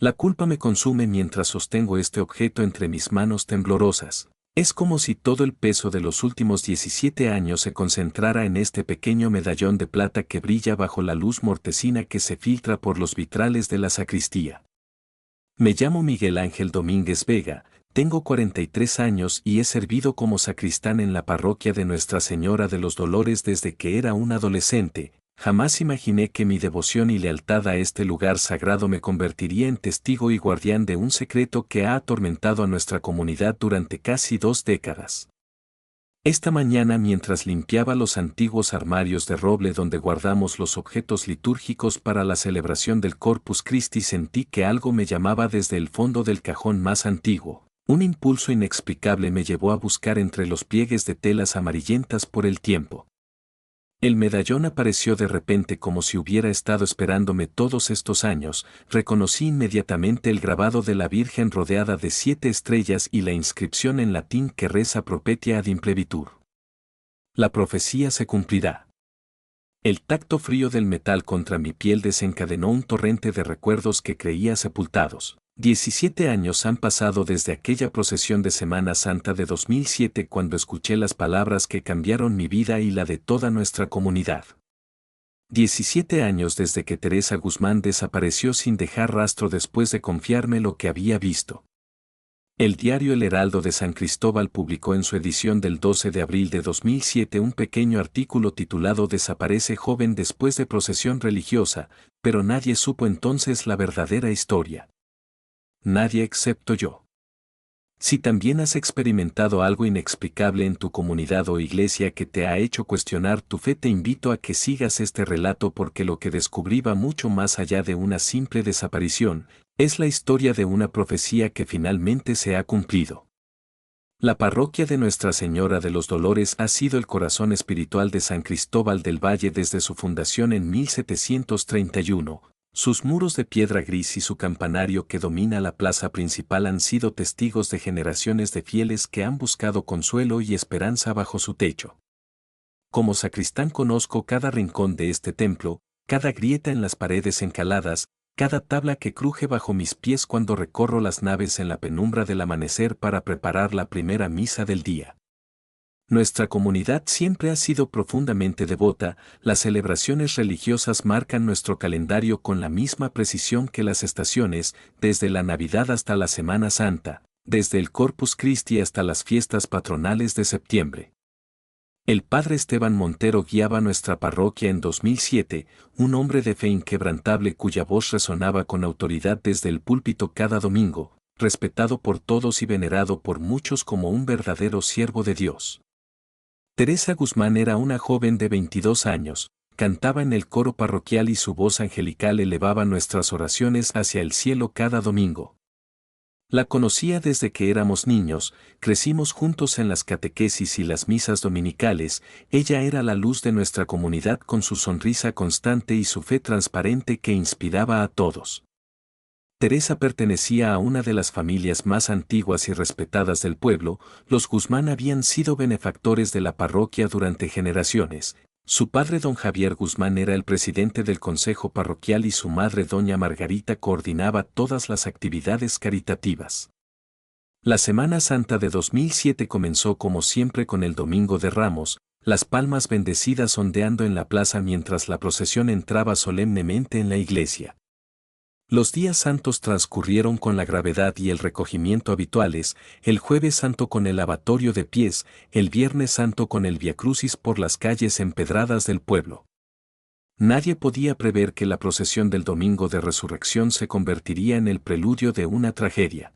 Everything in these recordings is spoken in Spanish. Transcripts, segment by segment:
La culpa me consume mientras sostengo este objeto entre mis manos temblorosas. Es como si todo el peso de los últimos 17 años se concentrara en este pequeño medallón de plata que brilla bajo la luz mortecina que se filtra por los vitrales de la sacristía. Me llamo Miguel Ángel Domínguez Vega, tengo 43 años y he servido como sacristán en la parroquia de Nuestra Señora de los Dolores desde que era un adolescente. Jamás imaginé que mi devoción y lealtad a este lugar sagrado me convertiría en testigo y guardián de un secreto que ha atormentado a nuestra comunidad durante casi 2 décadas. Esta mañana, mientras limpiaba los antiguos armarios de roble donde guardamos los objetos litúrgicos para la celebración del Corpus Christi, sentí que algo me llamaba desde el fondo del cajón más antiguo. Un impulso inexplicable me llevó a buscar entre los pliegues de telas amarillentas por el tiempo. El medallón apareció de repente como si hubiera estado esperándome todos estos años. Reconocí inmediatamente el grabado de la Virgen rodeada de 7 estrellas y la inscripción en latín que reza Propetia ad implevitur. La profecía se cumplirá. El tacto frío del metal contra mi piel desencadenó un torrente de recuerdos que creía sepultados. 17 años han pasado desde aquella procesión de Semana Santa de 2007 cuando escuché las palabras que cambiaron mi vida y la de toda nuestra comunidad. 17 años desde que Teresa Guzmán desapareció sin dejar rastro después de confiarme lo que había visto. El diario El Heraldo de San Cristóbal publicó en su edición del 12 de abril de 2007 un pequeño artículo titulado Desaparece joven después de procesión religiosa, pero nadie supo entonces la verdadera historia. Nadie excepto yo. Si también has experimentado algo inexplicable en tu comunidad o iglesia que te ha hecho cuestionar tu fe, te invito a que sigas este relato porque lo que descubrí va mucho más allá de una simple desaparición, es la historia de una profecía que finalmente se ha cumplido. La parroquia de Nuestra Señora de los Dolores ha sido el corazón espiritual de San Cristóbal del Valle desde su fundación en 1731. Sus muros de piedra gris y su campanario que domina la plaza principal han sido testigos de generaciones de fieles que han buscado consuelo y esperanza bajo su techo. Como sacristán conozco cada rincón de este templo, cada grieta en las paredes encaladas, cada tabla que cruje bajo mis pies cuando recorro las naves en la penumbra del amanecer para preparar la primera misa del día. Nuestra comunidad siempre ha sido profundamente devota, las celebraciones religiosas marcan nuestro calendario con la misma precisión que las estaciones, desde la Navidad hasta la Semana Santa, desde el Corpus Christi hasta las fiestas patronales de septiembre. El padre Esteban Montero guiaba nuestra parroquia en 2007, un hombre de fe inquebrantable cuya voz resonaba con autoridad desde el púlpito cada domingo, respetado por todos y venerado por muchos como un verdadero siervo de Dios. Teresa Guzmán era una joven de 22 años, cantaba en el coro parroquial y su voz angelical elevaba nuestras oraciones hacia el cielo cada domingo. La conocía desde que éramos niños, crecimos juntos en las catequesis y las misas dominicales, ella era la luz de nuestra comunidad con su sonrisa constante y su fe transparente que inspiraba a todos. Teresa pertenecía a una de las familias más antiguas y respetadas del pueblo. Los Guzmán habían sido benefactores de la parroquia durante generaciones. Su padre don Javier Guzmán era el presidente del consejo parroquial y su madre doña Margarita coordinaba todas las actividades caritativas. La Semana Santa de 2007 comenzó como siempre con el Domingo de Ramos, las palmas bendecidas ondeando en la plaza mientras la procesión entraba solemnemente en la iglesia. Los días santos transcurrieron con la gravedad y el recogimiento habituales, el Jueves Santo con el lavatorio de pies, el Viernes Santo con el viacrucis por las calles empedradas del pueblo. Nadie podía prever que la procesión del Domingo de Resurrección se convertiría en el preludio de una tragedia.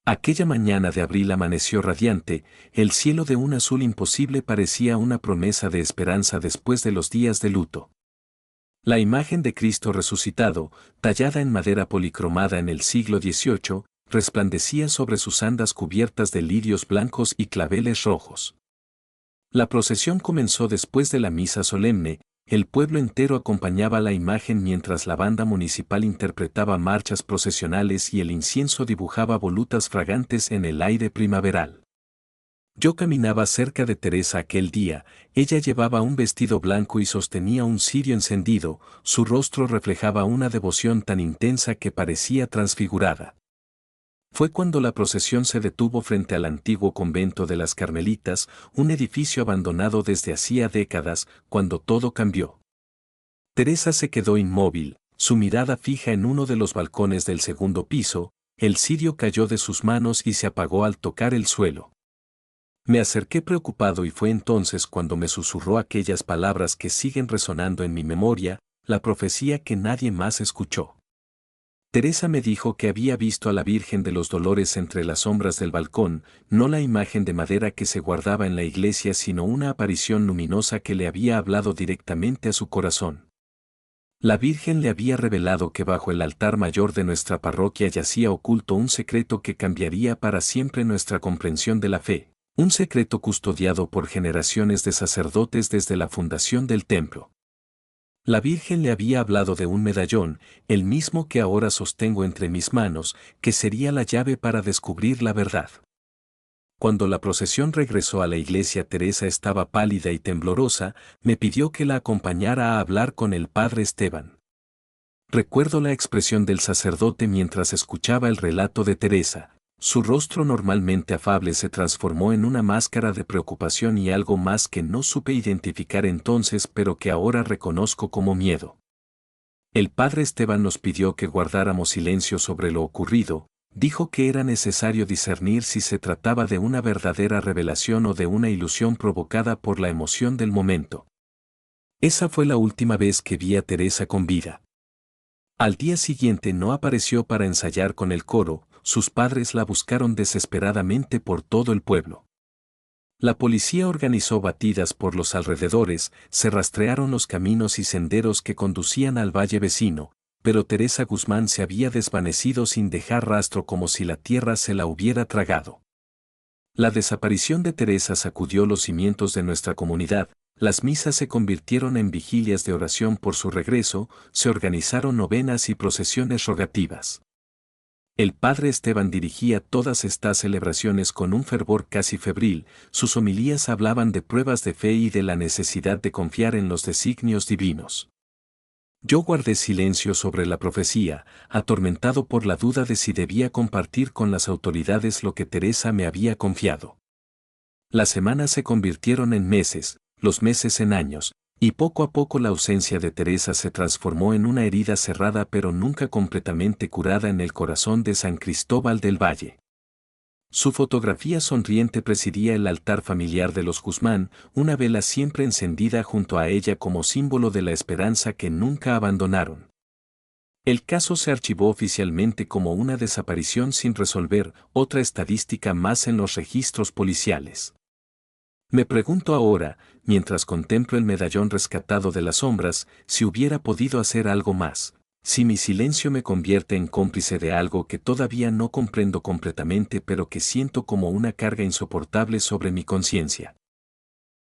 Aquella mañana de abril amaneció radiante, el cielo de un azul imposible parecía una promesa de esperanza después de los días de luto. La imagen de Cristo resucitado, tallada en madera policromada en el siglo XVIII, resplandecía sobre sus andas cubiertas de lirios blancos y claveles rojos. La procesión comenzó después de la misa solemne, el pueblo entero acompañaba la imagen mientras la banda municipal interpretaba marchas procesionales y el incienso dibujaba volutas fragantes en el aire primaveral. Yo caminaba cerca de Teresa aquel día, ella llevaba un vestido blanco y sostenía un cirio encendido, su rostro reflejaba una devoción tan intensa que parecía transfigurada. Fue cuando la procesión se detuvo frente al antiguo convento de las Carmelitas, un edificio abandonado desde hacía décadas, cuando todo cambió. Teresa se quedó inmóvil, su mirada fija en uno de los balcones del segundo piso, el cirio cayó de sus manos y se apagó al tocar el suelo. Me acerqué preocupado y fue entonces cuando me susurró aquellas palabras que siguen resonando en mi memoria, la profecía que nadie más escuchó. Teresa me dijo que había visto a la Virgen de los Dolores entre las sombras del balcón, no la imagen de madera que se guardaba en la iglesia, sino una aparición luminosa que le había hablado directamente a su corazón. La Virgen le había revelado que bajo el altar mayor de nuestra parroquia yacía oculto un secreto que cambiaría para siempre nuestra comprensión de la fe, un secreto custodiado por generaciones de sacerdotes desde la fundación del templo. La Virgen le había hablado de un medallón, el mismo que ahora sostengo entre mis manos, que sería la llave para descubrir la verdad. Cuando la procesión regresó a la iglesia, Teresa estaba pálida y temblorosa, me pidió que la acompañara a hablar con el padre Esteban. Recuerdo la expresión del sacerdote mientras escuchaba el relato de Teresa. Su rostro normalmente afable se transformó en una máscara de preocupación y algo más que no supe identificar entonces, pero que ahora reconozco como miedo. El padre Esteban nos pidió que guardáramos silencio sobre lo ocurrido, dijo que era necesario discernir si se trataba de una verdadera revelación o de una ilusión provocada por la emoción del momento. Esa fue la última vez que vi a Teresa con vida. Al día siguiente no apareció para ensayar con el coro, sus padres la buscaron desesperadamente por todo el pueblo. La policía organizó batidas por los alrededores, se rastrearon los caminos y senderos que conducían al valle vecino, pero Teresa Guzmán se había desvanecido sin dejar rastro, como si la tierra se la hubiera tragado. La desaparición de Teresa sacudió los cimientos de nuestra comunidad, las misas se convirtieron en vigilias de oración por su regreso, se organizaron novenas y procesiones rogativas. El padre Esteban dirigía todas estas celebraciones con un fervor casi febril, sus homilías hablaban de pruebas de fe y de la necesidad de confiar en los designios divinos. Yo guardé silencio sobre la profecía, atormentado por la duda de si debía compartir con las autoridades lo que Teresa me había confiado. Las semanas se convirtieron en meses, los meses en años, y poco a poco la ausencia de Teresa se transformó en una herida cerrada pero nunca completamente curada en el corazón de San Cristóbal del Valle. Su fotografía sonriente presidía el altar familiar de los Guzmán, una vela siempre encendida junto a ella como símbolo de la esperanza que nunca abandonaron. El caso se archivó oficialmente como una desaparición sin resolver, otra estadística más en los registros policiales. Me pregunto ahora, mientras contemplo el medallón rescatado de las sombras, si hubiera podido hacer algo más, si mi silencio me convierte en cómplice de algo que todavía no comprendo completamente pero que siento como una carga insoportable sobre mi conciencia.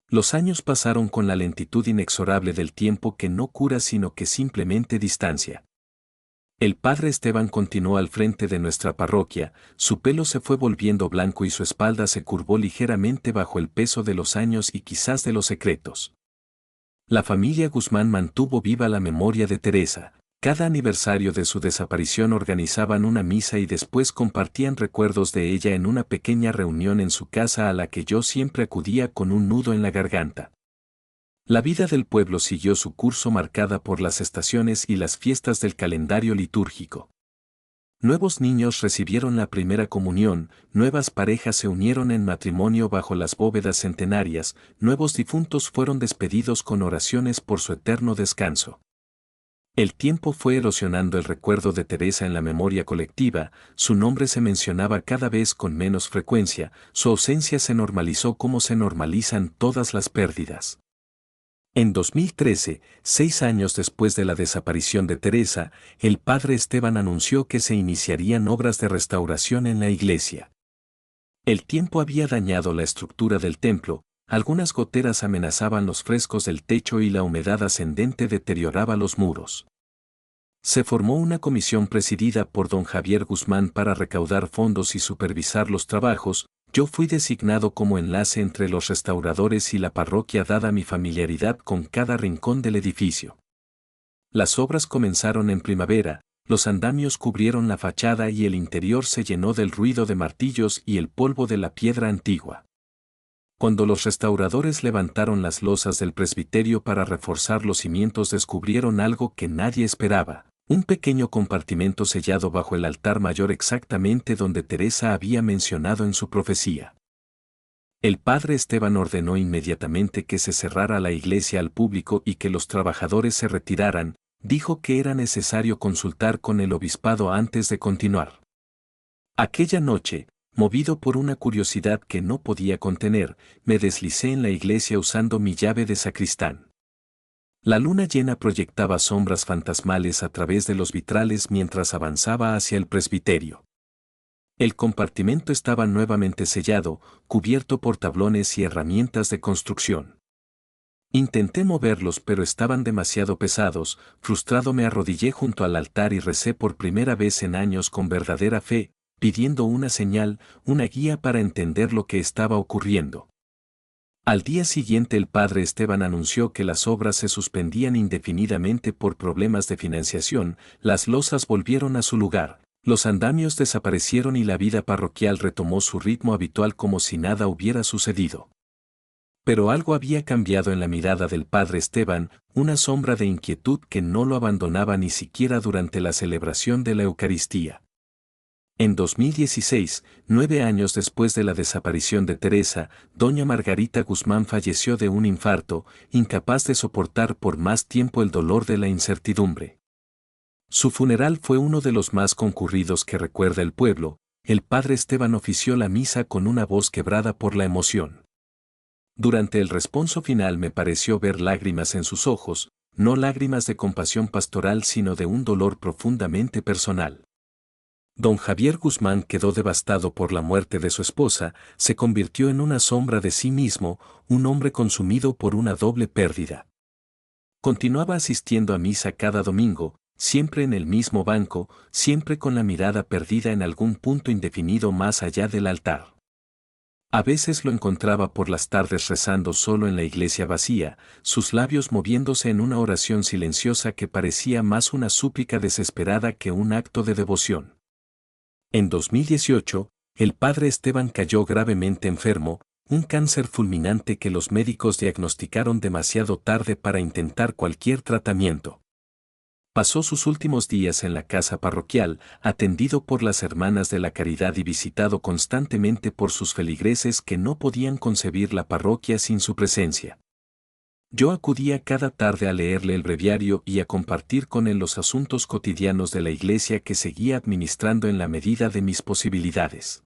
Los años pasaron con la lentitud inexorable del tiempo que no cura sino que simplemente distancia. El padre Esteban continuó al frente de nuestra parroquia, su pelo se fue volviendo blanco y su espalda se curvó ligeramente bajo el peso de los años y quizás de los secretos. La familia Guzmán mantuvo viva la memoria de Teresa. Cada aniversario de su desaparición organizaban una misa y después compartían recuerdos de ella en una pequeña reunión en su casa a la que yo siempre acudía con un nudo en la garganta. La vida del pueblo siguió su curso marcada por las estaciones y las fiestas del calendario litúrgico. Nuevos niños recibieron la primera comunión, nuevas parejas se unieron en matrimonio bajo las bóvedas centenarias, nuevos difuntos fueron despedidos con oraciones por su eterno descanso. El tiempo fue erosionando el recuerdo de Teresa en la memoria colectiva, su nombre se mencionaba cada vez con menos frecuencia, su ausencia se normalizó como se normalizan todas las pérdidas. En 2013, 6 años después de la desaparición de Teresa, el padre Esteban anunció que se iniciarían obras de restauración en la iglesia. El tiempo había dañado la estructura del templo, algunas goteras amenazaban los frescos del techo y la humedad ascendente deterioraba los muros. Se formó una comisión presidida por don Javier Guzmán para recaudar fondos y supervisar los trabajos, Yo fui designado como enlace entre los restauradores y la parroquia dada mi familiaridad con cada rincón del edificio. Las obras comenzaron en primavera, los andamios cubrieron la fachada y el interior se llenó del ruido de martillos y el polvo de la piedra antigua. Cuando los restauradores levantaron las losas del presbiterio para reforzar los cimientos, descubrieron algo que nadie esperaba: un pequeño compartimento sellado bajo el altar mayor, exactamente donde Teresa había mencionado en su profecía. El padre Esteban ordenó inmediatamente que se cerrara la iglesia al público y que los trabajadores se retiraran. Dijo que era necesario consultar con el obispado antes de continuar. Aquella noche, movido por una curiosidad que no podía contener, me deslicé en la iglesia usando mi llave de sacristán. La luna llena proyectaba sombras fantasmales a través de los vitrales mientras avanzaba hacia el presbiterio. El compartimento estaba nuevamente sellado, cubierto por tablones y herramientas de construcción. Intenté moverlos, pero estaban demasiado pesados. Frustrado, me arrodillé junto al altar y recé por primera vez en años con verdadera fe, pidiendo una señal, una guía para entender lo que estaba ocurriendo. Al día siguiente el padre Esteban anunció que las obras se suspendían indefinidamente por problemas de financiación. Las losas volvieron a su lugar, los andamios desaparecieron y la vida parroquial retomó su ritmo habitual como si nada hubiera sucedido. Pero algo había cambiado en la mirada del padre Esteban, una sombra de inquietud que no lo abandonaba ni siquiera durante la celebración de la Eucaristía. En 2016, 9 años después de la desaparición de Teresa, doña Margarita Guzmán falleció de un infarto, incapaz de soportar por más tiempo el dolor de la incertidumbre. Su funeral fue uno de los más concurridos que recuerda el pueblo. El padre Esteban ofició la misa con una voz quebrada por la emoción. Durante el responso final me pareció ver lágrimas en sus ojos, no lágrimas de compasión pastoral sino de un dolor profundamente personal. Don Javier Guzmán quedó devastado por la muerte de su esposa, se convirtió en una sombra de sí mismo, un hombre consumido por una doble pérdida. Continuaba asistiendo a misa cada domingo, siempre en el mismo banco, siempre con la mirada perdida en algún punto indefinido más allá del altar. A veces lo encontraba por las tardes rezando solo en la iglesia vacía, sus labios moviéndose en una oración silenciosa que parecía más una súplica desesperada que un acto de devoción. En 2018, el padre Esteban cayó gravemente enfermo, un cáncer fulminante que los médicos diagnosticaron demasiado tarde para intentar cualquier tratamiento. Pasó sus últimos días en la casa parroquial, atendido por las hermanas de la caridad y visitado constantemente por sus feligreses que no podían concebir la parroquia sin su presencia. Yo acudía cada tarde a leerle el breviario y a compartir con él los asuntos cotidianos de la iglesia que seguía administrando en la medida de mis posibilidades.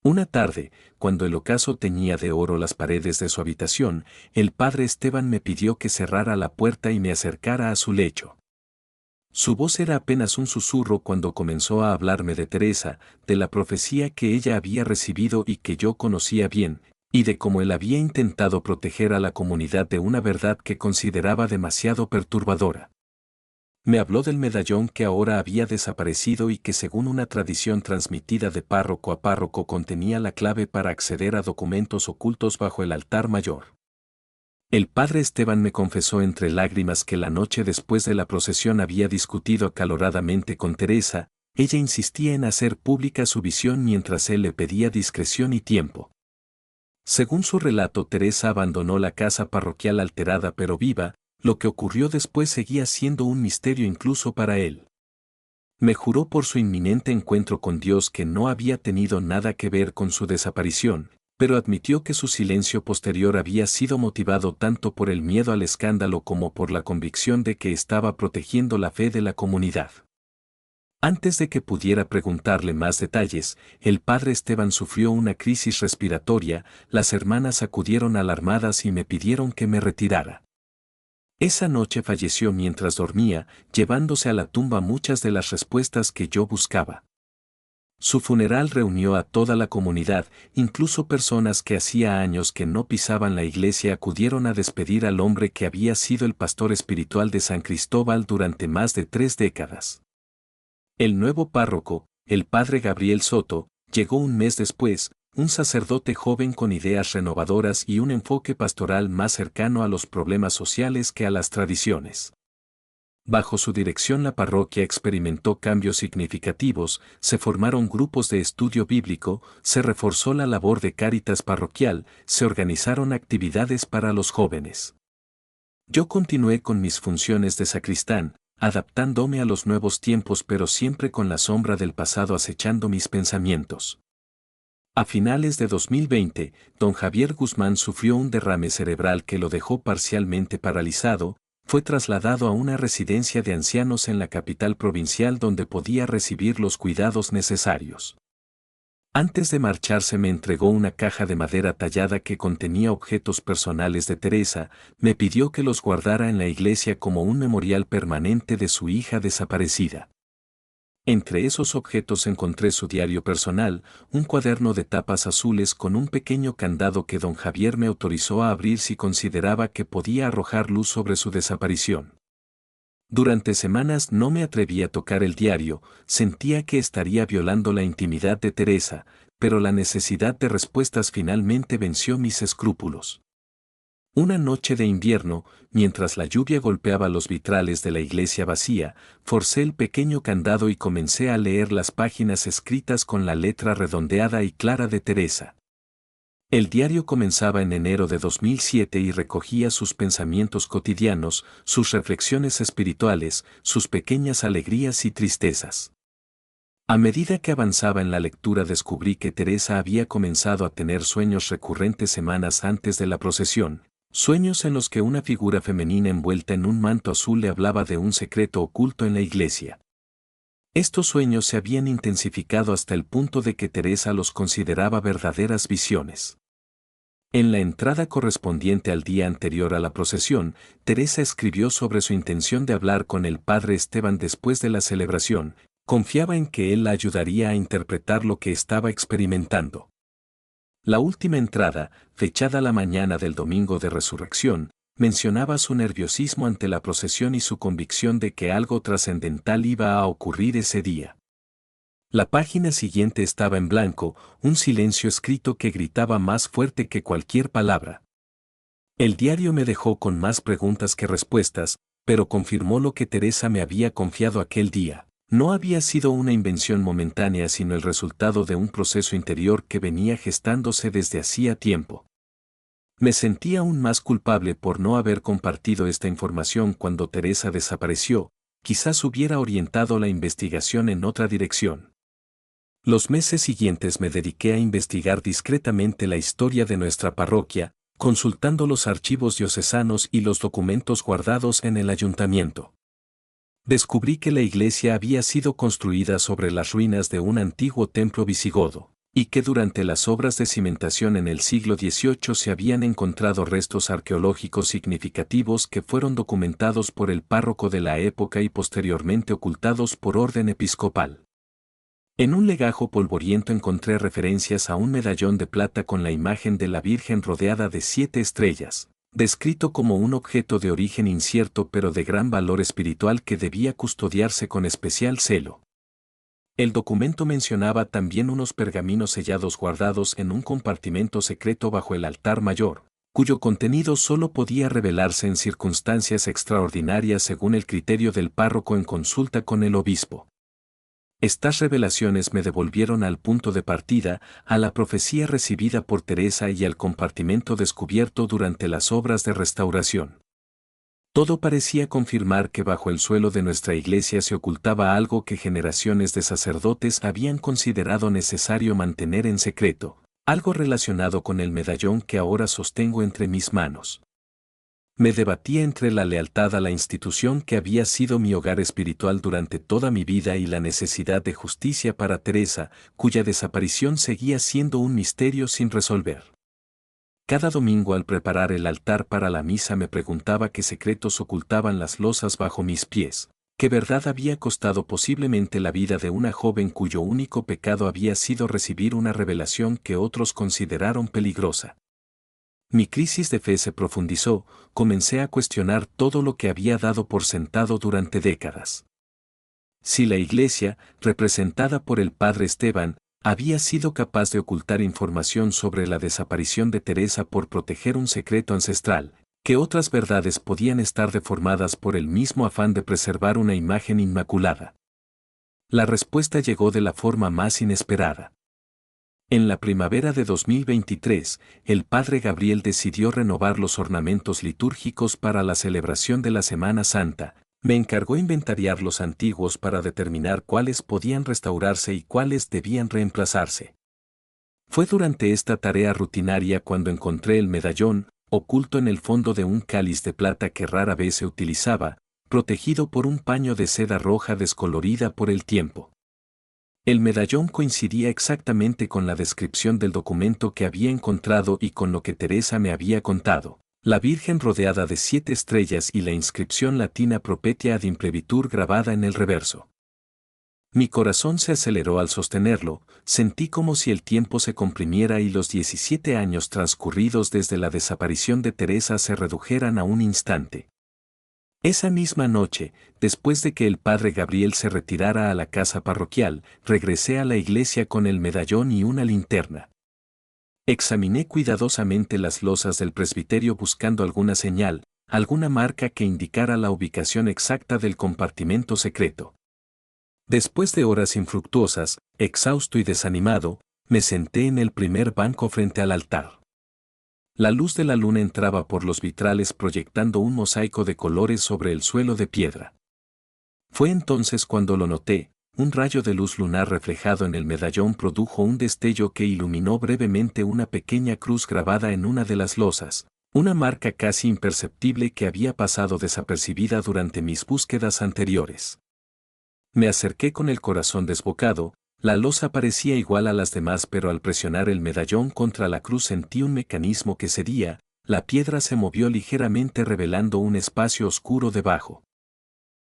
Una tarde, cuando el ocaso teñía de oro las paredes de su habitación, el padre Esteban me pidió que cerrara la puerta y me acercara a su lecho. Su voz era apenas un susurro cuando comenzó a hablarme de Teresa, de la profecía que ella había recibido y que yo conocía bien, y de cómo él había intentado proteger a la comunidad de una verdad que consideraba demasiado perturbadora. Me habló del medallón que ahora había desaparecido y que según una tradición transmitida de párroco a párroco contenía la clave para acceder a documentos ocultos bajo el altar mayor. El padre Esteban me confesó entre lágrimas que la noche después de la procesión había discutido acaloradamente con Teresa. Ella insistía en hacer pública su visión mientras él le pedía discreción y tiempo. Según su relato, Teresa abandonó la casa parroquial alterada pero viva. Lo que ocurrió después seguía siendo un misterio incluso para él. Me juró por su inminente encuentro con Dios que no había tenido nada que ver con su desaparición, pero admitió que su silencio posterior había sido motivado tanto por el miedo al escándalo como por la convicción de que estaba protegiendo la fe de la comunidad. Antes de que pudiera preguntarle más detalles, el padre Esteban sufrió una crisis respiratoria. Las hermanas acudieron alarmadas y me pidieron que me retirara. Esa noche falleció mientras dormía, llevándose a la tumba muchas de las respuestas que yo buscaba. Su funeral reunió a toda la comunidad, incluso personas que hacía años que no pisaban la iglesia acudieron a despedir al hombre que había sido el pastor espiritual de San Cristóbal durante más de 3 décadas. El nuevo párroco, el padre Gabriel Soto, llegó un mes después, un sacerdote joven con ideas renovadoras y un enfoque pastoral más cercano a los problemas sociales que a las tradiciones. Bajo su dirección la parroquia experimentó cambios significativos, se formaron grupos de estudio bíblico, se reforzó la labor de cáritas parroquial, se organizaron actividades para los jóvenes. Yo continué con mis funciones de sacristán, adaptándome a los nuevos tiempos pero siempre con la sombra del pasado acechando mis pensamientos. A finales de 2020, don Javier Guzmán sufrió un derrame cerebral que lo dejó parcialmente paralizado. Fue trasladado a una residencia de ancianos en la capital provincial donde podía recibir los cuidados necesarios. Antes de marcharse me entregó una caja de madera tallada que contenía objetos personales de Teresa, me pidió que los guardara en la iglesia como un memorial permanente de su hija desaparecida. Entre esos objetos encontré su diario personal, un cuaderno de tapas azules con un pequeño candado que don Javier me autorizó a abrir si consideraba que podía arrojar luz sobre su desaparición. Durante semanas no me atreví a tocar el diario, sentía que estaría violando la intimidad de Teresa, pero la necesidad de respuestas finalmente venció mis escrúpulos. Una noche de invierno, mientras la lluvia golpeaba los vitrales de la iglesia vacía, forcé el pequeño candado y comencé a leer las páginas escritas con la letra redondeada y clara de Teresa. El diario comenzaba en enero de 2007 y recogía sus pensamientos cotidianos, sus reflexiones espirituales, sus pequeñas alegrías y tristezas. A medida que avanzaba en la lectura descubrí que Teresa había comenzado a tener sueños recurrentes semanas antes de la procesión. Sueños en los que una figura femenina envuelta en un manto azul le hablaba de un secreto oculto en la iglesia. Estos sueños se habían intensificado hasta el punto de que Teresa los consideraba verdaderas visiones. En la entrada correspondiente al día anterior a la procesión, Teresa escribió sobre su intención de hablar con el padre Esteban después de la celebración, confiaba en que él la ayudaría a interpretar lo que estaba experimentando. La última entrada, fechada la mañana del domingo de resurrección, mencionaba su nerviosismo ante la procesión y su convicción de que algo trascendental iba a ocurrir ese día. La página siguiente estaba en blanco, un silencio escrito que gritaba más fuerte que cualquier palabra. El diario me dejó con más preguntas que respuestas, pero confirmó lo que Teresa me había confiado aquel día. No había sido una invención momentánea sino el resultado de un proceso interior que venía gestándose desde hacía tiempo. Me sentía aún más culpable por no haber compartido esta información cuando Teresa desapareció, quizás hubiera orientado la investigación en otra dirección. Los meses siguientes me dediqué a investigar discretamente la historia de nuestra parroquia, consultando los archivos diocesanos y los documentos guardados en el ayuntamiento. Descubrí que la iglesia había sido construida sobre las ruinas de un antiguo templo visigodo, y que durante las obras de cimentación en el siglo XVIII se habían encontrado restos arqueológicos significativos que fueron documentados por el párroco de la época y posteriormente ocultados por orden episcopal. En un legajo polvoriento encontré referencias a un medallón de plata con la imagen de la Virgen rodeada de 7 estrellas, descrito como un objeto de origen incierto pero de gran valor espiritual que debía custodiarse con especial celo. El documento mencionaba también unos pergaminos sellados guardados en un compartimento secreto bajo el altar mayor, cuyo contenido solo podía revelarse en circunstancias extraordinarias según el criterio del párroco en consulta con el obispo. Estas revelaciones me devolvieron al punto de partida, a la profecía recibida por Teresa y al compartimento descubierto durante las obras de restauración. Todo parecía confirmar que bajo el suelo de nuestra iglesia se ocultaba algo que generaciones de sacerdotes habían considerado necesario mantener en secreto, algo relacionado con el medallón que ahora sostengo entre mis manos. Me debatía entre la lealtad a la institución que había sido mi hogar espiritual durante toda mi vida y la necesidad de justicia para Teresa, cuya desaparición seguía siendo un misterio sin resolver. Cada domingo al preparar el altar para la misa me preguntaba qué secretos ocultaban las losas bajo mis pies, qué verdad había costado posiblemente la vida de una joven cuyo único pecado había sido recibir una revelación que otros consideraron peligrosa. Mi crisis de fe se profundizó, comencé a cuestionar todo lo que había dado por sentado durante décadas. Si la iglesia, representada por el padre Esteban, había sido capaz de ocultar información sobre la desaparición de Teresa por proteger un secreto ancestral, que otras verdades podían estar deformadas por el mismo afán de preservar una imagen inmaculada. La respuesta llegó de la forma más inesperada. En la primavera de 2023, el padre Gabriel decidió renovar los ornamentos litúrgicos para la celebración de la Semana Santa. Me encargó inventariar los antiguos para determinar cuáles podían restaurarse y cuáles debían reemplazarse. Fue durante esta tarea rutinaria cuando encontré el medallón, oculto en el fondo de un cáliz de plata que rara vez se utilizaba, protegido por un paño de seda roja descolorida por el tiempo. El medallón coincidía exactamente con la descripción del documento que había encontrado y con lo que Teresa me había contado. La Virgen rodeada de 7 estrellas y la inscripción latina Propetia ad implevitur grabada en el reverso. Mi corazón se aceleró al sostenerlo, sentí como si el tiempo se comprimiera y los 17 años transcurridos desde la desaparición de Teresa se redujeran a un instante. Esa misma noche, después de que el padre Gabriel se retirara a la casa parroquial, regresé a la iglesia con el medallón y una linterna. Examiné cuidadosamente las losas del presbiterio buscando alguna señal, alguna marca que indicara la ubicación exacta del compartimento secreto. Después de horas infructuosas, exhausto y desanimado, me senté en el primer banco frente al altar. La luz de la luna entraba por los vitrales proyectando un mosaico de colores sobre el suelo de piedra. Fue entonces cuando lo noté, un rayo de luz lunar reflejado en el medallón produjo un destello que iluminó brevemente una pequeña cruz grabada en una de las losas, una marca casi imperceptible que había pasado desapercibida durante mis búsquedas anteriores. Me acerqué con el corazón desbocado. La losa parecía igual a las demás, pero al presionar el medallón contra la cruz sentí un mecanismo que cedía, la piedra se movió ligeramente revelando un espacio oscuro debajo.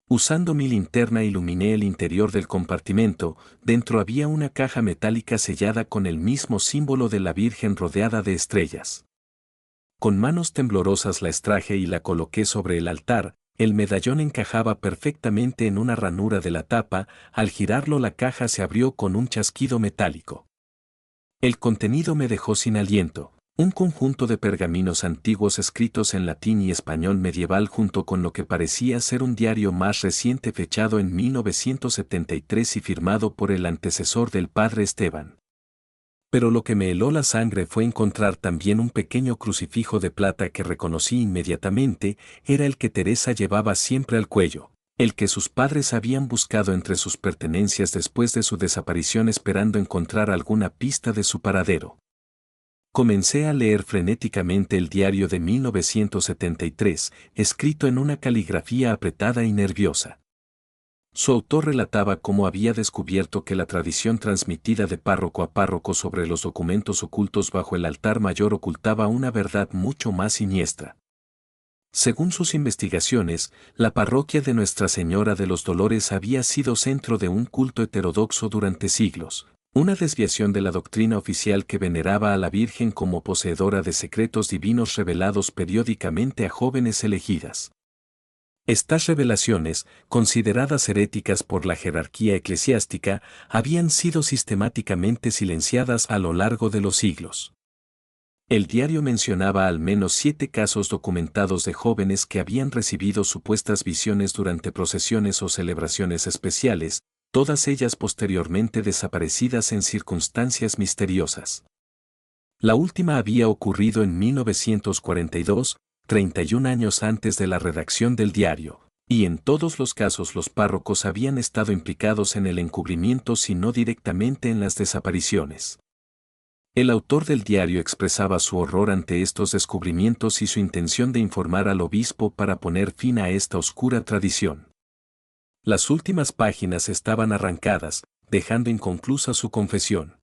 Usando mi linterna iluminé el interior del compartimento. Dentro había una caja metálica sellada con el mismo símbolo de la Virgen rodeada de estrellas. Con manos temblorosas la extraje y la coloqué sobre el altar. El medallón encajaba perfectamente en una ranura de la tapa. Al girarlo la caja se abrió con un chasquido metálico. El contenido me dejó sin aliento, un conjunto de pergaminos antiguos escritos en latín y español medieval junto con lo que parecía ser un diario más reciente fechado en 1973 y firmado por el antecesor del padre Esteban. Pero lo que me heló la sangre fue encontrar también un pequeño crucifijo de plata que reconocí inmediatamente. Era el que Teresa llevaba siempre al cuello, el que sus padres habían buscado entre sus pertenencias después de su desaparición esperando encontrar alguna pista de su paradero. Comencé a leer frenéticamente el diario de 1973, escrito en una caligrafía apretada y nerviosa. Su autor relataba cómo había descubierto que la tradición transmitida de párroco a párroco sobre los documentos ocultos bajo el altar mayor ocultaba una verdad mucho más siniestra. Según sus investigaciones, la parroquia de Nuestra Señora de los Dolores había sido centro de un culto heterodoxo durante siglos, una desviación de la doctrina oficial que veneraba a la Virgen como poseedora de secretos divinos revelados periódicamente a jóvenes elegidas. Estas revelaciones, consideradas heréticas por la jerarquía eclesiástica, habían sido sistemáticamente silenciadas a lo largo de los siglos. El diario mencionaba al menos 7 casos documentados de jóvenes que habían recibido supuestas visiones durante procesiones o celebraciones especiales, todas ellas posteriormente desaparecidas en circunstancias misteriosas. La última había ocurrido en 1942, 31 años antes de la redacción del diario, y en todos los casos los párrocos habían estado implicados en el encubrimiento si no directamente en las desapariciones. El autor del diario expresaba su horror ante estos descubrimientos y su intención de informar al obispo para poner fin a esta oscura tradición. Las últimas páginas estaban arrancadas, dejando inconclusa su confesión.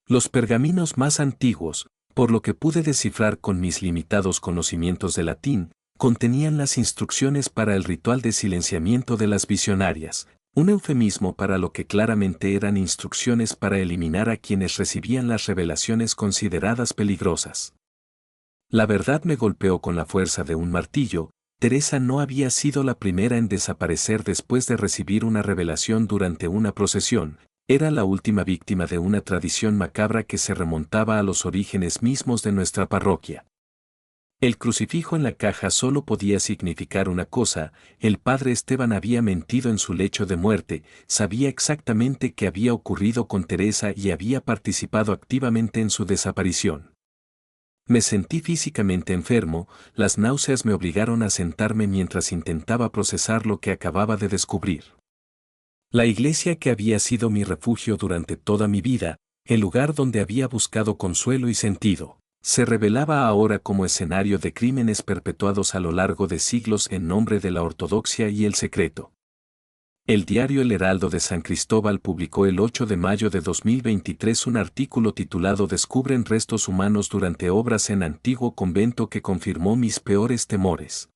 Los pergaminos más antiguos, por lo que pude descifrar con mis limitados conocimientos de latín, contenían las instrucciones para el ritual de silenciamiento de las visionarias, un eufemismo para lo que claramente eran instrucciones para eliminar a quienes recibían las revelaciones consideradas peligrosas. La verdad me golpeó con la fuerza de un martillo. Teresa no había sido la primera en desaparecer después de recibir una revelación durante una procesión. Era la última víctima de una tradición macabra que se remontaba a los orígenes mismos de nuestra parroquia. El crucifijo en la caja solo podía significar una cosa: el padre Esteban había mentido en su lecho de muerte, sabía exactamente qué había ocurrido con Teresa y había participado activamente en su desaparición. Me sentí físicamente enfermo, las náuseas me obligaron a sentarme mientras intentaba procesar lo que acababa de descubrir. La iglesia que había sido mi refugio durante toda mi vida, el lugar donde había buscado consuelo y sentido, se revelaba ahora como escenario de crímenes perpetuados a lo largo de siglos en nombre de la ortodoxia y el secreto. El diario El Heraldo de San Cristóbal publicó el 8 de mayo de 2023 un artículo titulado «Descubren restos humanos durante obras en antiguo convento» que confirmó mis peores temores.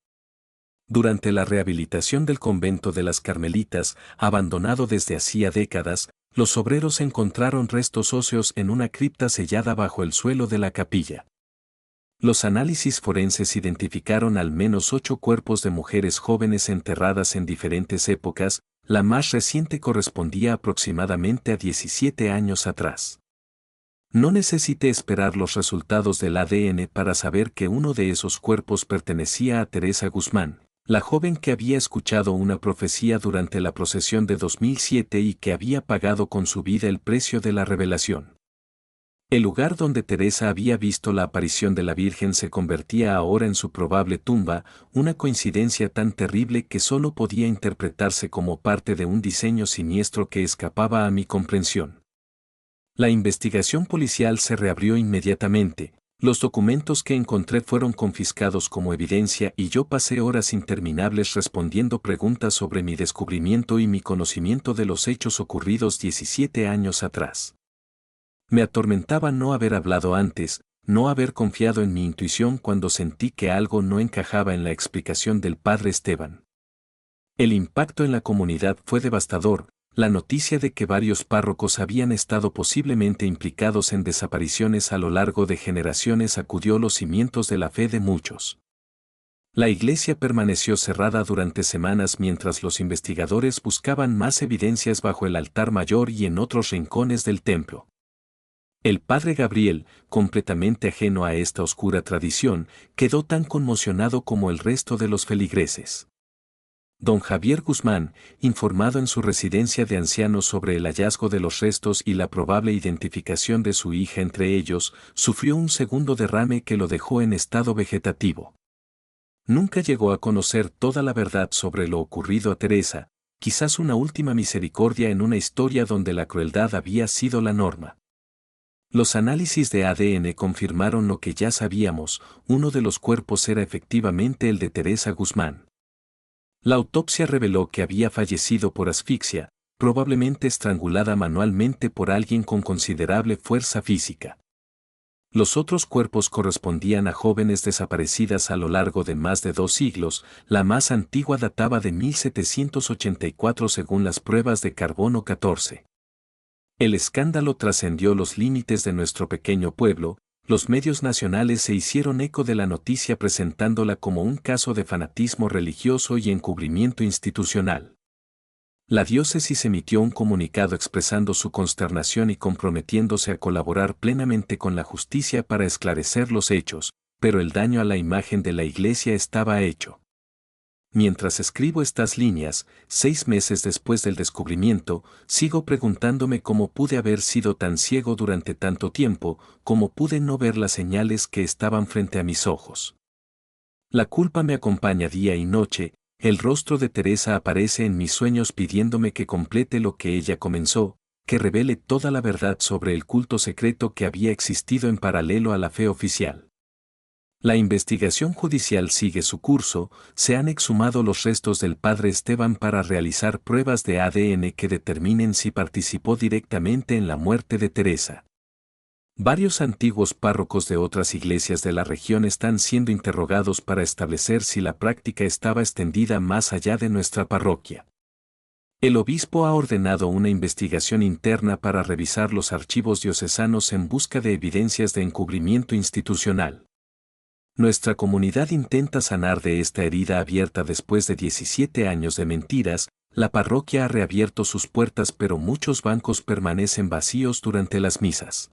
Durante la rehabilitación del convento de las Carmelitas, abandonado desde hacía décadas, los obreros encontraron restos óseos en una cripta sellada bajo el suelo de la capilla. Los análisis forenses identificaron al menos 8 cuerpos de mujeres jóvenes enterradas en diferentes épocas, la más reciente correspondía aproximadamente a 17 años atrás. No necesité esperar los resultados del ADN para saber que uno de esos cuerpos pertenecía a Teresa Guzmán, la joven que había escuchado una profecía durante la procesión de 2007 y que había pagado con su vida el precio de la revelación. El lugar donde Teresa había visto la aparición de la Virgen se convertía ahora en su probable tumba, una coincidencia tan terrible que solo podía interpretarse como parte de un diseño siniestro que escapaba a mi comprensión. La investigación policial se reabrió inmediatamente. Los documentos que encontré fueron confiscados como evidencia y yo pasé horas interminables respondiendo preguntas sobre mi descubrimiento y mi conocimiento de los hechos ocurridos 17 años atrás. Me atormentaba no haber hablado antes, no haber confiado en mi intuición cuando sentí que algo no encajaba en la explicación del padre Esteban. El impacto en la comunidad fue devastador. La noticia de que varios párrocos habían estado posiblemente implicados en desapariciones a lo largo de generaciones sacudió los cimientos de la fe de muchos. La iglesia permaneció cerrada durante semanas mientras los investigadores buscaban más evidencias bajo el altar mayor y en otros rincones del templo. El padre Gabriel, completamente ajeno a esta oscura tradición, quedó tan conmocionado como el resto de los feligreses. Don Javier Guzmán, informado en su residencia de ancianos sobre el hallazgo de los restos y la probable identificación de su hija entre ellos, sufrió un segundo derrame que lo dejó en estado vegetativo. Nunca llegó a conocer toda la verdad sobre lo ocurrido a Teresa, quizás una última misericordia en una historia donde la crueldad había sido la norma. Los análisis de ADN confirmaron lo que ya sabíamos: uno de los cuerpos era efectivamente el de Teresa Guzmán. La autopsia reveló que había fallecido por asfixia, probablemente estrangulada manualmente por alguien con considerable fuerza física. Los otros cuerpos correspondían a jóvenes desaparecidas a lo largo de más de 2 siglos, la más antigua databa de 1784 según las pruebas de carbono 14. El escándalo trascendió los límites de nuestro pequeño pueblo. Los medios nacionales se hicieron eco de la noticia presentándola como un caso de fanatismo religioso y encubrimiento institucional. La diócesis emitió un comunicado expresando su consternación y comprometiéndose a colaborar plenamente con la justicia para esclarecer los hechos, pero el daño a la imagen de la iglesia estaba hecho. Mientras escribo estas líneas, 6 meses después del descubrimiento, sigo preguntándome cómo pude haber sido tan ciego durante tanto tiempo, cómo pude no ver las señales que estaban frente a mis ojos. La culpa me acompaña día y noche. El rostro de Teresa aparece en mis sueños pidiéndome que complete lo que ella comenzó, que revele toda la verdad sobre el culto secreto que había existido en paralelo a la fe oficial. La investigación judicial sigue su curso. Se han exhumado los restos del padre Esteban para realizar pruebas de ADN que determinen si participó directamente en la muerte de Teresa. Varios antiguos párrocos de otras iglesias de la región están siendo interrogados para establecer si la práctica estaba extendida más allá de nuestra parroquia. El obispo ha ordenado una investigación interna para revisar los archivos diocesanos en busca de evidencias de encubrimiento institucional. Nuestra comunidad intenta sanar de esta herida abierta después de 17 años de mentiras. La parroquia ha reabierto sus puertas, pero muchos bancos permanecen vacíos durante las misas.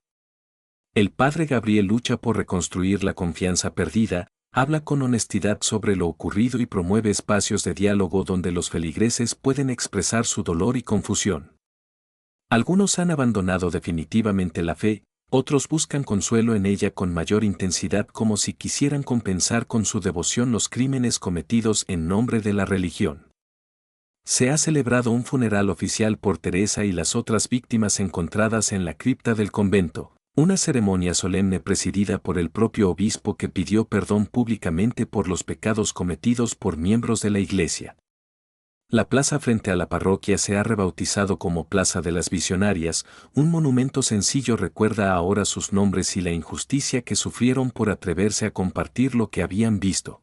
El padre Gabriel lucha por reconstruir la confianza perdida, habla con honestidad sobre lo ocurrido y promueve espacios de diálogo donde los feligreses pueden expresar su dolor y confusión. Algunos han abandonado definitivamente la fe, otros buscan consuelo en ella con mayor intensidad, como si quisieran compensar con su devoción los crímenes cometidos en nombre de la religión. Se ha celebrado un funeral oficial por Teresa y las otras víctimas encontradas en la cripta del convento, una ceremonia solemne presidida por el propio obispo que pidió perdón públicamente por los pecados cometidos por miembros de la Iglesia. La plaza frente a la parroquia se ha rebautizado como Plaza de las Visionarias, un monumento sencillo recuerda ahora sus nombres y la injusticia que sufrieron por atreverse a compartir lo que habían visto.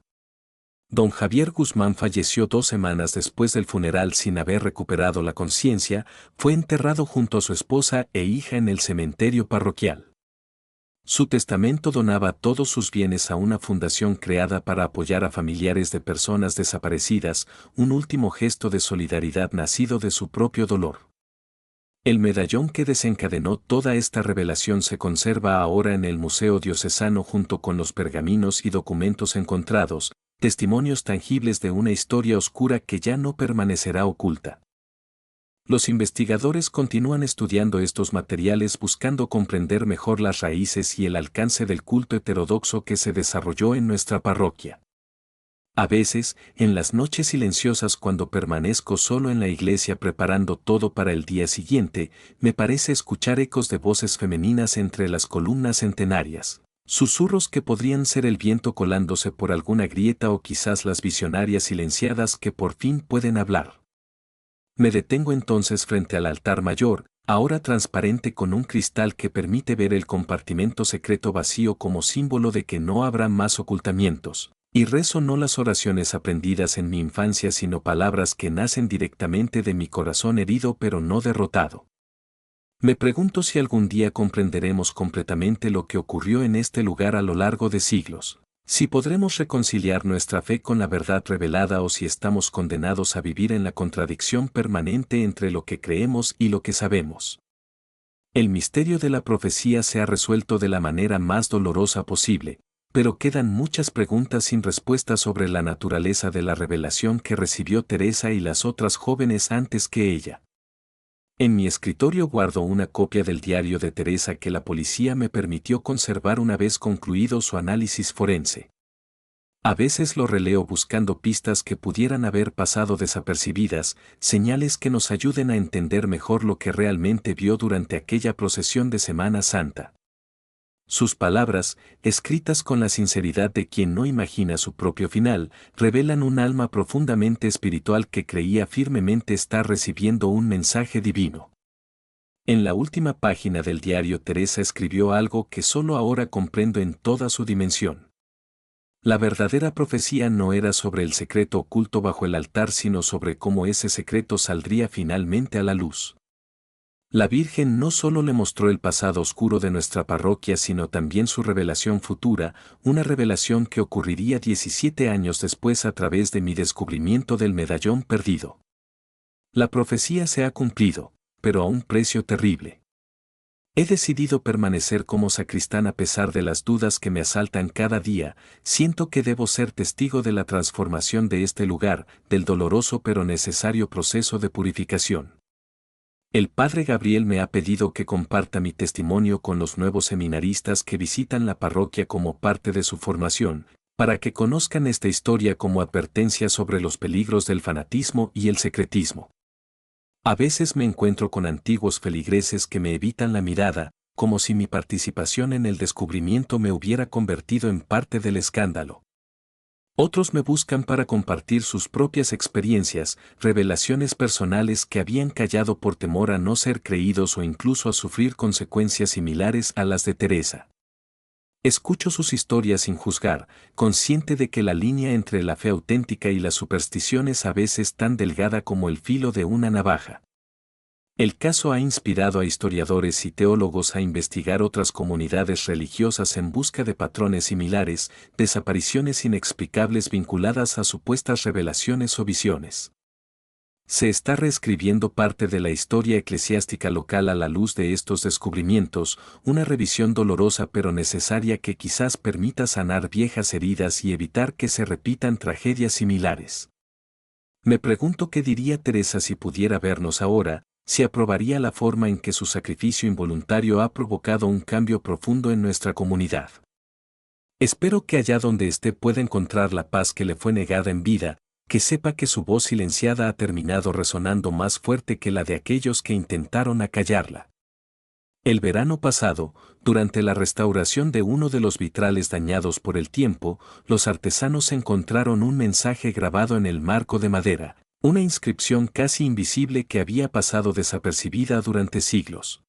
Don Javier Guzmán falleció 2 semanas después del funeral sin haber recuperado la conciencia, fue enterrado junto a su esposa e hija en el cementerio parroquial. Su testamento donaba todos sus bienes a una fundación creada para apoyar a familiares de personas desaparecidas, un último gesto de solidaridad nacido de su propio dolor. El medallón que desencadenó toda esta revelación se conserva ahora en el Museo Diocesano junto con los pergaminos y documentos encontrados, testimonios tangibles de una historia oscura que ya no permanecerá oculta. Los investigadores continúan estudiando estos materiales buscando comprender mejor las raíces y el alcance del culto heterodoxo que se desarrolló en nuestra parroquia. A veces, en las noches silenciosas cuando permanezco solo en la iglesia preparando todo para el día siguiente, me parece escuchar ecos de voces femeninas entre las columnas centenarias. Susurros que podrían ser el viento colándose por alguna grieta o quizás las visionarias silenciadas que por fin pueden hablar. Me detengo entonces frente al altar mayor, ahora transparente con un cristal que permite ver el compartimento secreto vacío como símbolo de que no habrá más ocultamientos, y rezo no las oraciones aprendidas en mi infancia sino palabras que nacen directamente de mi corazón herido pero no derrotado. Me pregunto si algún día comprenderemos completamente lo que ocurrió en este lugar a lo largo de siglos, si podremos reconciliar nuestra fe con la verdad revelada o si estamos condenados a vivir en la contradicción permanente entre lo que creemos y lo que sabemos. El misterio de la profecía se ha resuelto de la manera más dolorosa posible, pero quedan muchas preguntas sin respuesta sobre la naturaleza de la revelación que recibió Teresa y las otras jóvenes antes que ella. En mi escritorio guardo una copia del diario de Teresa que la policía me permitió conservar una vez concluido su análisis forense. A veces lo releo buscando pistas que pudieran haber pasado desapercibidas, señales que nos ayuden a entender mejor lo que realmente vio durante aquella procesión de Semana Santa. Sus palabras, escritas con la sinceridad de quien no imagina su propio final, revelan un alma profundamente espiritual que creía firmemente estar recibiendo un mensaje divino. En la última página del diario Teresa escribió algo que solo ahora comprendo en toda su dimensión. La verdadera profecía no era sobre el secreto oculto bajo el altar sino sobre cómo ese secreto saldría finalmente a la luz. La Virgen no solo le mostró el pasado oscuro de nuestra parroquia sino también su revelación futura, una revelación que ocurriría 17 años después a través de mi descubrimiento del medallón perdido. La profecía se ha cumplido, pero a un precio terrible. He decidido permanecer como sacristán a pesar de las dudas que me asaltan cada día, siento que debo ser testigo de la transformación de este lugar, del doloroso pero necesario proceso de purificación. El padre Gabriel me ha pedido que comparta mi testimonio con los nuevos seminaristas que visitan la parroquia como parte de su formación, para que conozcan esta historia como advertencia sobre los peligros del fanatismo y el secretismo. A veces me encuentro con antiguos feligreses que me evitan la mirada, como si mi participación en el descubrimiento me hubiera convertido en parte del escándalo. Otros me buscan para compartir sus propias experiencias, revelaciones personales que habían callado por temor a no ser creídos o incluso a sufrir consecuencias similares a las de Teresa. Escucho sus historias sin juzgar, consciente de que la línea entre la fe auténtica y la superstición es a veces tan delgada como el filo de una navaja. El caso ha inspirado a historiadores y teólogos a investigar otras comunidades religiosas en busca de patrones similares, desapariciones inexplicables vinculadas a supuestas revelaciones o visiones. Se está reescribiendo parte de la historia eclesiástica local a la luz de estos descubrimientos, una revisión dolorosa pero necesaria que quizás permita sanar viejas heridas y evitar que se repitan tragedias similares. Me pregunto qué diría Teresa si pudiera vernos ahora, si aprobaría la forma en que su sacrificio involuntario ha provocado un cambio profundo en nuestra comunidad. Espero que allá donde esté pueda encontrar la paz que le fue negada en vida, que sepa que su voz silenciada ha terminado resonando más fuerte que la de aquellos que intentaron acallarla. El verano pasado, durante la restauración de uno de los vitrales dañados por el tiempo, los artesanos encontraron un mensaje grabado en el marco de madera, una inscripción casi invisible que había pasado desapercibida durante siglos.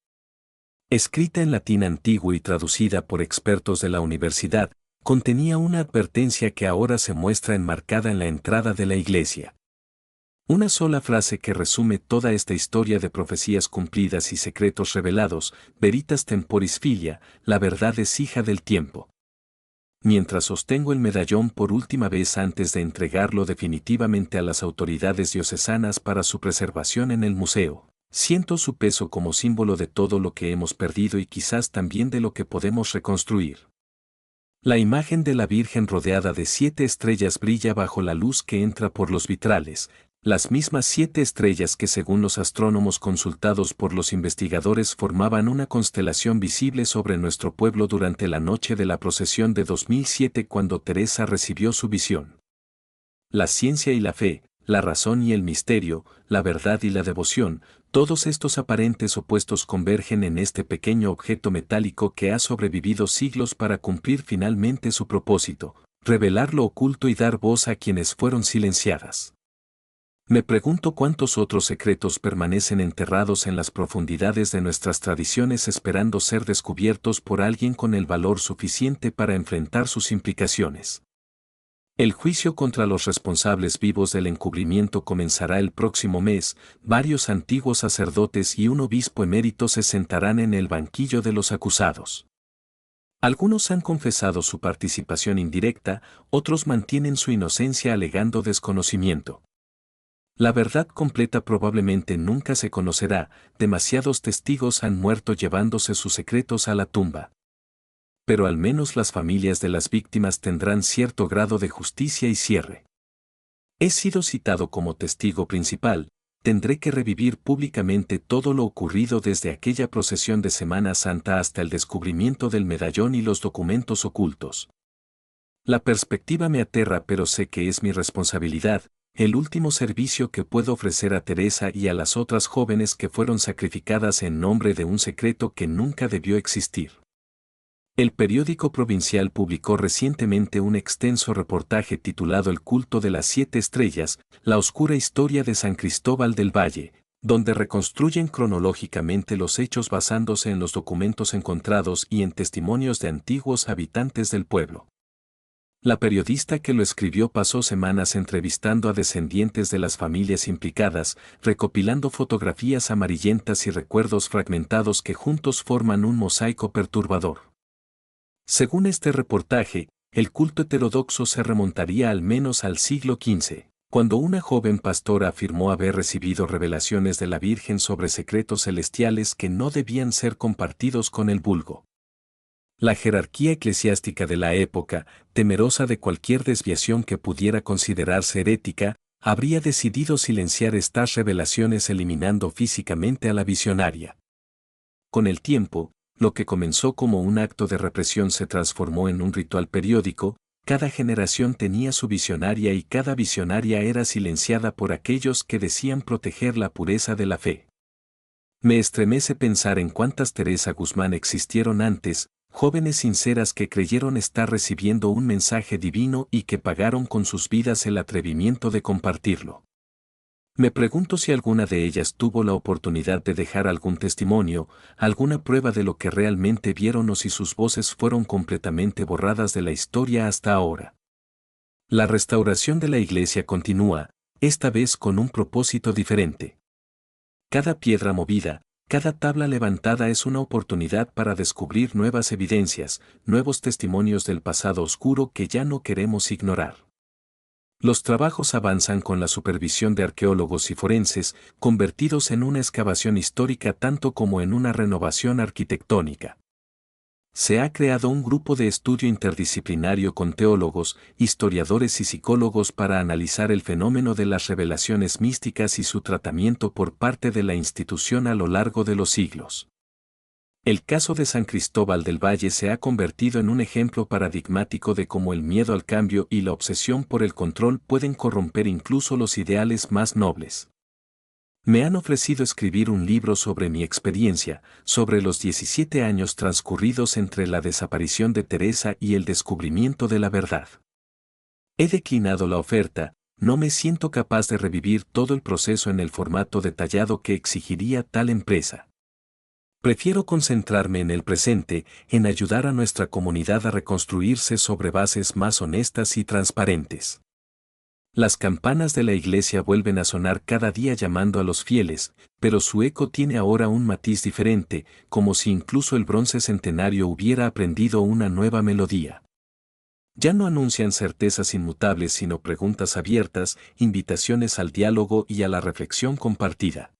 Escrita en latín antiguo y traducida por expertos de la universidad, contenía una advertencia que ahora se muestra enmarcada en la entrada de la iglesia. Una sola frase que resume toda esta historia de profecías cumplidas y secretos revelados: veritas temporis filia, la verdad es hija del tiempo. Mientras sostengo el medallón por última vez antes de entregarlo definitivamente a las autoridades diocesanas para su preservación en el museo, siento su peso como símbolo de todo lo que hemos perdido y quizás también de lo que podemos reconstruir. La imagen de la Virgen rodeada de 7 estrellas brilla bajo la luz que entra por los vitrales, las mismas 7 estrellas que según los astrónomos consultados por los investigadores formaban una constelación visible sobre nuestro pueblo durante la noche de la procesión de 2007 cuando Teresa recibió su visión. La ciencia y la fe, la razón y el misterio, la verdad y la devoción, todos estos aparentes opuestos convergen en este pequeño objeto metálico que ha sobrevivido siglos para cumplir finalmente su propósito: revelar lo oculto y dar voz a quienes fueron silenciadas. Me pregunto cuántos otros secretos permanecen enterrados en las profundidades de nuestras tradiciones esperando ser descubiertos por alguien con el valor suficiente para enfrentar sus implicaciones. El juicio contra los responsables vivos del encubrimiento comenzará el próximo mes. Varios antiguos sacerdotes y un obispo emérito se sentarán en el banquillo de los acusados. Algunos han confesado su participación indirecta, otros mantienen su inocencia alegando desconocimiento. La verdad completa probablemente nunca se conocerá, demasiados testigos han muerto llevándose sus secretos a la tumba. Pero al menos las familias de las víctimas tendrán cierto grado de justicia y cierre. He sido citado como testigo principal, tendré que revivir públicamente todo lo ocurrido desde aquella procesión de Semana Santa hasta el descubrimiento del medallón y los documentos ocultos. La perspectiva me aterra, pero sé que es mi responsabilidad, el último servicio que puedo ofrecer a Teresa y a las otras jóvenes que fueron sacrificadas en nombre de un secreto que nunca debió existir. El periódico provincial publicó recientemente un extenso reportaje titulado El culto de las 7 estrellas, la oscura historia de San Cristóbal del Valle, donde reconstruyen cronológicamente los hechos basándose en los documentos encontrados y en testimonios de antiguos habitantes del pueblo. La periodista que lo escribió pasó semanas entrevistando a descendientes de las familias implicadas, recopilando fotografías amarillentas y recuerdos fragmentados que juntos forman un mosaico perturbador. Según este reportaje, el culto heterodoxo se remontaría al menos al siglo XV, cuando una joven pastora afirmó haber recibido revelaciones de la Virgen sobre secretos celestiales que no debían ser compartidos con el vulgo. La jerarquía eclesiástica de la época, temerosa de cualquier desviación que pudiera considerarse herética, habría decidido silenciar estas revelaciones eliminando físicamente a la visionaria. Con el tiempo, lo que comenzó como un acto de represión se transformó en un ritual periódico. Cada generación tenía su visionaria y cada visionaria era silenciada por aquellos que decían proteger la pureza de la fe. Me estremece pensar en cuántas Teresa Guzmán existieron antes, jóvenes sinceras que creyeron estar recibiendo un mensaje divino y que pagaron con sus vidas el atrevimiento de compartirlo. Me pregunto si alguna de ellas tuvo la oportunidad de dejar algún testimonio, alguna prueba de lo que realmente vieron o si sus voces fueron completamente borradas de la historia hasta ahora. La restauración de la iglesia continúa, esta vez con un propósito diferente. Cada piedra movida, cada tabla levantada es una oportunidad para descubrir nuevas evidencias, nuevos testimonios del pasado oscuro que ya no queremos ignorar. Los trabajos avanzan con la supervisión de arqueólogos y forenses, convertidos en una excavación histórica tanto como en una renovación arquitectónica. Se ha creado un grupo de estudio interdisciplinario con teólogos, historiadores y psicólogos para analizar el fenómeno de las revelaciones místicas y su tratamiento por parte de la institución a lo largo de los siglos. El caso de San Cristóbal del Valle se ha convertido en un ejemplo paradigmático de cómo el miedo al cambio y la obsesión por el control pueden corromper incluso los ideales más nobles. Me han ofrecido escribir un libro sobre mi experiencia, sobre los 17 años transcurridos entre la desaparición de Teresa y el descubrimiento de la verdad. He declinado la oferta, no me siento capaz de revivir todo el proceso en el formato detallado que exigiría tal empresa. Prefiero concentrarme en el presente, en ayudar a nuestra comunidad a reconstruirse sobre bases más honestas y transparentes. Las campanas de la iglesia vuelven a sonar cada día llamando a los fieles, pero su eco tiene ahora un matiz diferente, como si incluso el bronce centenario hubiera aprendido una nueva melodía. Ya no anuncian certezas inmutables sino preguntas abiertas, invitaciones al diálogo y a la reflexión compartida.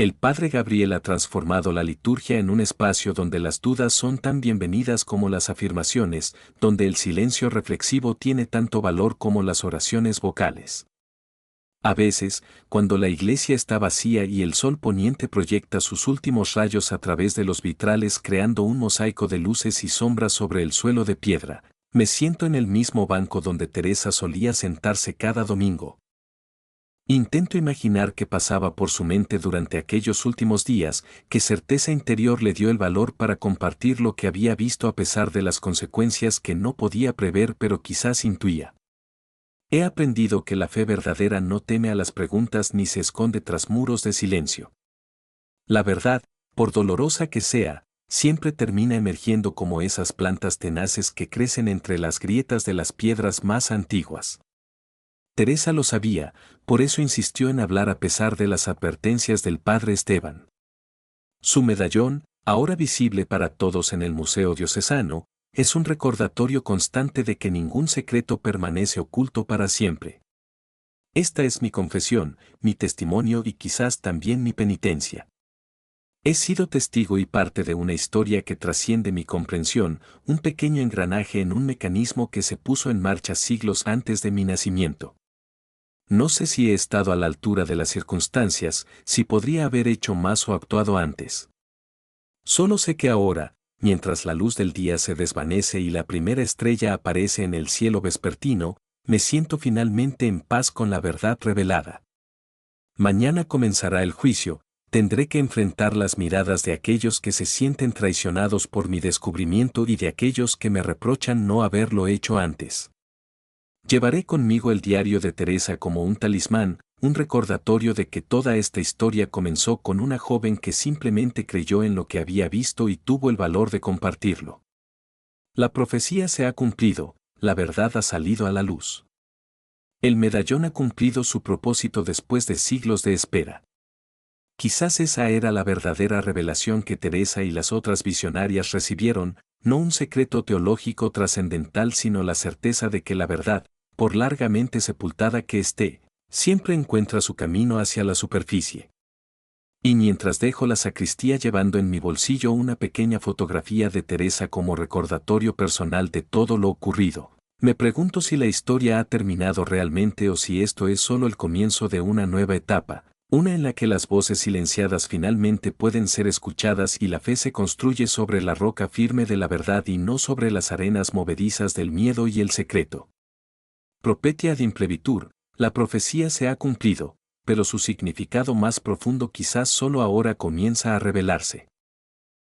El Padre Gabriel ha transformado la liturgia en un espacio donde las dudas son tan bienvenidas como las afirmaciones, donde el silencio reflexivo tiene tanto valor como las oraciones vocales. A veces, cuando la iglesia está vacía y el sol poniente proyecta sus últimos rayos a través de los vitrales creando un mosaico de luces y sombras sobre el suelo de piedra, me siento en el mismo banco donde Teresa solía sentarse cada domingo. Intento imaginar qué pasaba por su mente durante aquellos últimos días, qué certeza interior le dio el valor para compartir lo que había visto a pesar de las consecuencias que no podía prever pero quizás intuía. He aprendido que la fe verdadera no teme a las preguntas ni se esconde tras muros de silencio. La verdad, por dolorosa que sea, siempre termina emergiendo como esas plantas tenaces que crecen entre las grietas de las piedras más antiguas. Teresa lo sabía, por eso insistió en hablar a pesar de las advertencias del padre Esteban. Su medallón, ahora visible para todos en el Museo Diocesano, es un recordatorio constante de que ningún secreto permanece oculto para siempre. Esta es mi confesión, mi testimonio y quizás también mi penitencia. He sido testigo y parte de una historia que trasciende mi comprensión, un pequeño engranaje en un mecanismo que se puso en marcha siglos antes de mi nacimiento. No sé si he estado a la altura de las circunstancias, si podría haber hecho más o actuado antes. Solo sé que ahora, mientras la luz del día se desvanece y la primera estrella aparece en el cielo vespertino, me siento finalmente en paz con la verdad revelada. Mañana comenzará el juicio, tendré que enfrentar las miradas de aquellos que se sienten traicionados por mi descubrimiento y de aquellos que me reprochan no haberlo hecho antes. Llevaré conmigo el diario de Teresa como un talismán, un recordatorio de que toda esta historia comenzó con una joven que simplemente creyó en lo que había visto y tuvo el valor de compartirlo. La profecía se ha cumplido, la verdad ha salido a la luz. El medallón ha cumplido su propósito después de siglos de espera. Quizás esa era la verdadera revelación que Teresa y las otras visionarias recibieron, no un secreto teológico trascendental sino la certeza de que la verdad, por largamente sepultada que esté, siempre encuentra su camino hacia la superficie. Y mientras dejo la sacristía llevando en mi bolsillo una pequeña fotografía de Teresa como recordatorio personal de todo lo ocurrido, me pregunto si la historia ha terminado realmente o si esto es solo el comienzo de una nueva etapa, una en la que las voces silenciadas finalmente pueden ser escuchadas y la fe se construye sobre la roca firme de la verdad y no sobre las arenas movedizas del miedo y el secreto. Propetia ad implevitur, la profecía se ha cumplido, pero su significado más profundo quizás solo ahora comienza a revelarse.